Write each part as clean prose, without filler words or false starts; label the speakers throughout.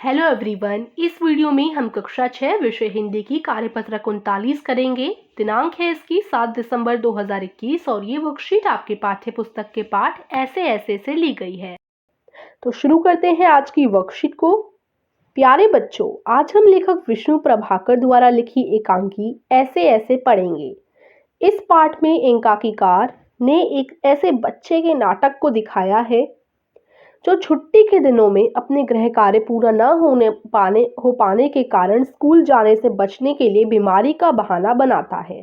Speaker 1: Hello everyone. इस video में हम कक्षा 6 विषय हिंदी की कार्यपत्रक 39 करेंगे। दिनांक है इसकी 7 दिसंबर 2021 और ये वर्कशीट आपके पाठ्य पुस्तक के पाठ ऐसे ऐसे से ली गई है। तो शुरू करते हैं आज की वर्कशीट को। प्यारे बच्चों, आज हम लेखक विष्णु प्रभाकर द्वारा लिखी एकांकी ऐसे ऐसे पढ़ेंगे। इस पाठ में एकांकीकार ने एक ऐसे बच्चे के नाटक को दिखाया है जो छुट्टी के दिनों में अपने गृह कार्य पूरा न हो पाने के कारण स्कूल जाने से बचने के लिए बीमारी का बहाना बनाता है।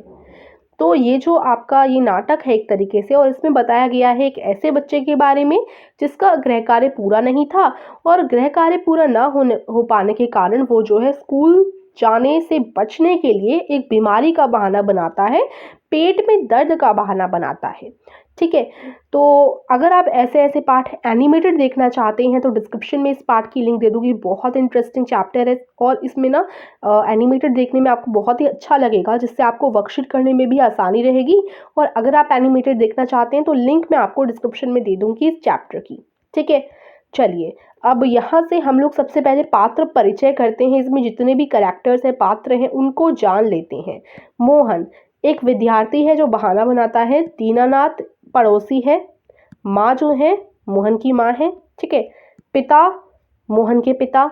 Speaker 1: तो ये जो आपका ये नाटक है एक तरीके से, और इसमें बताया गया है एक ऐसे बच्चे के बारे में जिसका गृह कार्य पूरा नहीं था और गृह कार्य पूरा न हो पाने के कारण वो जो है स्कूल जाने से बचने के लिए एक बीमारी का बहाना बनाता है, पेट में दर्द का बहाना बनाता है। ठीक है, तो अगर आप ऐसे ऐसे पाठ एनिमेटेड देखना चाहते हैं तो डिस्क्रिप्शन में इस पाठ की लिंक दे दूंगी। बहुत इंटरेस्टिंग चैप्टर है और इसमें ना एनिमेटेड देखने में आपको बहुत ही अच्छा लगेगा, जिससे आपको वर्कशीट करने में भी आसानी रहेगी। और अगर आप एनिमेटेड देखना चाहते हैं तो लिंक मैं आपको डिस्क्रिप्शन में दे दूंगी इस चैप्टर की। ठीक है, चलिए अब यहाँ से हम लोग सबसे पहले पात्र परिचय करते हैं। इसमें जितने भी कैरेक्टर्स हैं, पात्र हैं, उनको जान लेते हैं। मोहन एक विद्यार्थी है जो बहाना बनाता है। दीनानाथ पड़ोसी है। माँ जो है मोहन की माँ है। ठीक है, पिता मोहन के पिता,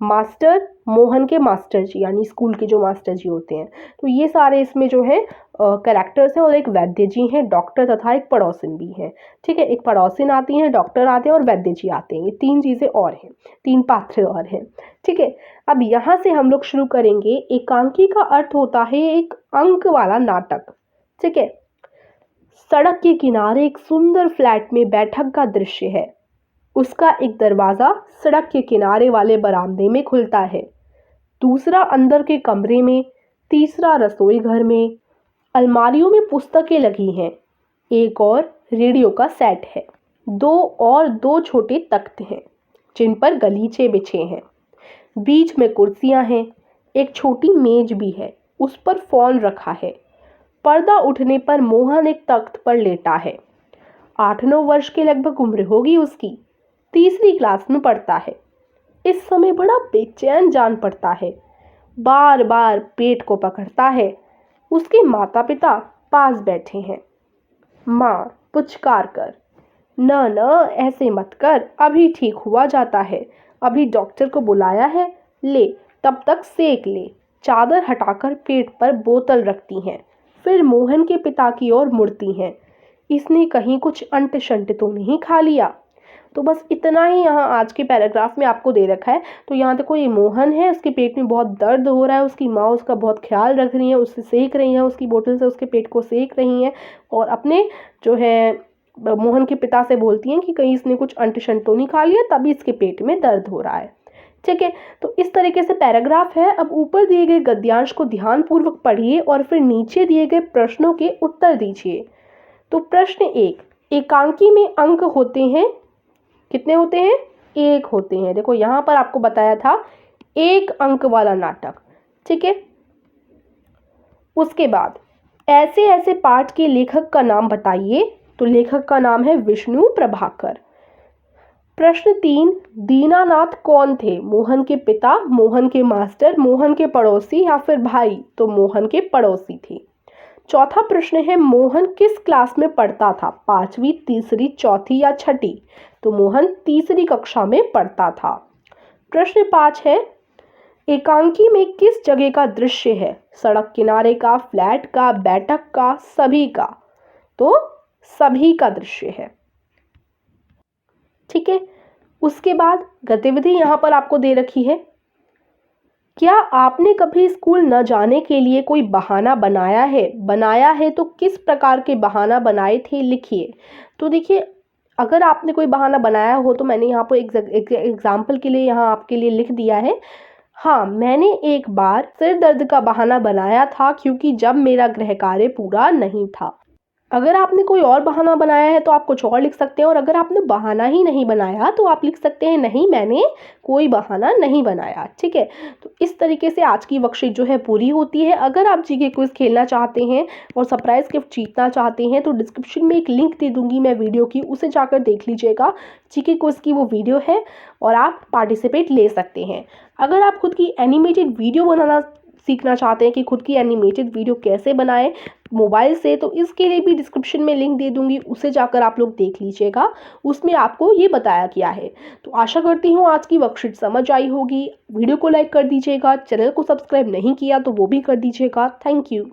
Speaker 1: मास्टर मोहन के मास्टर जी यानी स्कूल के जो मास्टर जी होते हैं। तो ये सारे इसमें जो है कैरेक्टर्स हैं। और एक वैद्य जी हैं, डॉक्टर तथा एक पड़ोसिन भी है। ठीक है, एक पड़ोसिन आती हैं, डॉक्टर आते हैं और वैद्य जी आते हैं। ये तीन चीज़ें और हैं, तीन पात्र और हैं। ठीक है, अब यहाँ से हम लोग शुरू करेंगे। एकांकी का अर्थ होता है एक अंक वाला नाटक। ठीक है, सड़क के किनारे एक सुंदर फ्लैट में बैठक का दृश्य है। उसका एक दरवाजा सड़क के किनारे वाले बरामदे में खुलता है, दूसरा अंदर के कमरे में, तीसरा रसोई घर में। अलमारियों में पुस्तकें लगी हैं, एक और रेडियो का सेट है। दो छोटे तख्त हैं जिन पर गलीचे बिछे हैं। बीच में कुर्सियां हैं, एक छोटी मेज भी है, उस पर फोन रखा है। पर्दा उठने पर मोहन एक तख्त पर लेटा है। 8-9 वर्ष के लगभग उम्र होगी उसकी। तीसरी क्लास में पढ़ता है। इस समय बड़ा बेचैन जान पड़ता है, बार बार पेट को पकड़ता है। उसके माता पिता पास बैठे हैं। माँ पुचकार कर, न न ऐसे मत कर, अभी ठीक हुआ जाता है, अभी डॉक्टर को बुलाया है, ले तब तक सेक ले। चादर हटाकर पेट पर बोतल रखती हैं, फिर मोहन के पिता की ओर मुड़ती हैं। इसने कहीं कुछ अंट शंट तो नहीं खा लिया। तो बस इतना ही यहाँ आज के पैराग्राफ में आपको दे रखा है। तो यहाँ देखो, ये मोहन है, उसके पेट में बहुत दर्द हो रहा है। उसकी माँ उसका बहुत ख्याल रख रही है, उससे सेक रही है, उसकी बोतल से उसके पेट को सेक रही हैं और अपने जो है मोहन के पिता से बोलती हैं कि कहीं इसने कुछ अंट शंट तो नहीं खा लिया, तभी इसके पेट में दर्द हो रहा है। ठीक है, तो इस तरीके से पैराग्राफ है। अब ऊपर दिए गए गद्यांश को ध्यानपूर्वक पढ़िए और फिर नीचे दिए गए प्रश्नों के उत्तर दीजिए। तो प्रश्न 1, एकांकी में अंक होते हैं, कितने होते हैं? 1 होते हैं। देखो यहाँ पर आपको बताया था 1 अंक वाला नाटक। ठीक है, उसके बाद ऐसे ऐसे पाठ के लेखक का नाम बताइए। तो लेखक का नाम है विष्णु प्रभाकर। प्रश्न 3, दीनानाथ कौन थे? मोहन के पिता, मोहन के मास्टर, मोहन के पड़ोसी या फिर भाई? तो मोहन के पड़ोसी थे। चौथा प्रश्न है, मोहन किस क्लास में पढ़ता था? 5वीं, तीसरी, चौथी या छठी? तो मोहन तीसरी कक्षा में पढ़ता था। प्रश्न 5 है, एकांकी में किस जगह का दृश्य है? सड़क किनारे का, फ्लैट का, बैठक का, सभी का? तो सभी का दृश्य है। ठीक है, उसके बाद गतिविधि यहाँ पर आपको दे रखी है। क्या आपने कभी स्कूल न जाने के लिए कोई बहाना बनाया है? बनाया है तो किस प्रकार के बहाना बनाए थे, लिखिए। तो देखिए, अगर आपने कोई बहाना बनाया हो तो मैंने यहाँ पर एग्जाम्पल के लिए यहाँ आपके लिए लिख दिया है। हाँ, मैंने एक बार सिर दर्द का बहाना बनाया था क्योंकि जब मेरा गृह कार्य पूरा नहीं था। अगर आपने कोई और बहाना बनाया है तो आप कुछ और लिख सकते हैं, और अगर आपने बहाना ही नहीं बनाया तो आप लिख सकते हैं नहीं मैंने कोई बहाना नहीं बनाया। ठीक है, तो इस तरीके से आज की वर्कशीट जो है पूरी होती है। अगर आप जीके क्विज खेलना चाहते हैं और सरप्राइज गिफ्ट जीतना चाहते हैं तो डिस्क्रिप्शन में एक लिंक दे दूंगी मैं वीडियो की, उसे जाकर देख लीजिएगा। जीके क्विज की वो वीडियो है और आप पार्टिसिपेट ले सकते हैं। अगर आप खुद की एनिमेटेड वीडियो बनाना सीखना चाहते हैं कि खुद की एनिमेटेड वीडियो कैसे बनाएं मोबाइल से, तो इसके लिए भी डिस्क्रिप्शन में लिंक दे दूंगी, उसे जाकर आप लोग देख लीजिएगा। उसमें आपको ये बताया गया है। तो आशा करती हूँ आज की वर्कशीट समझ आई होगी। वीडियो को लाइक कर दीजिएगा, चैनल को सब्सक्राइब नहीं किया तो वो भी कर दीजिएगा। Thank you.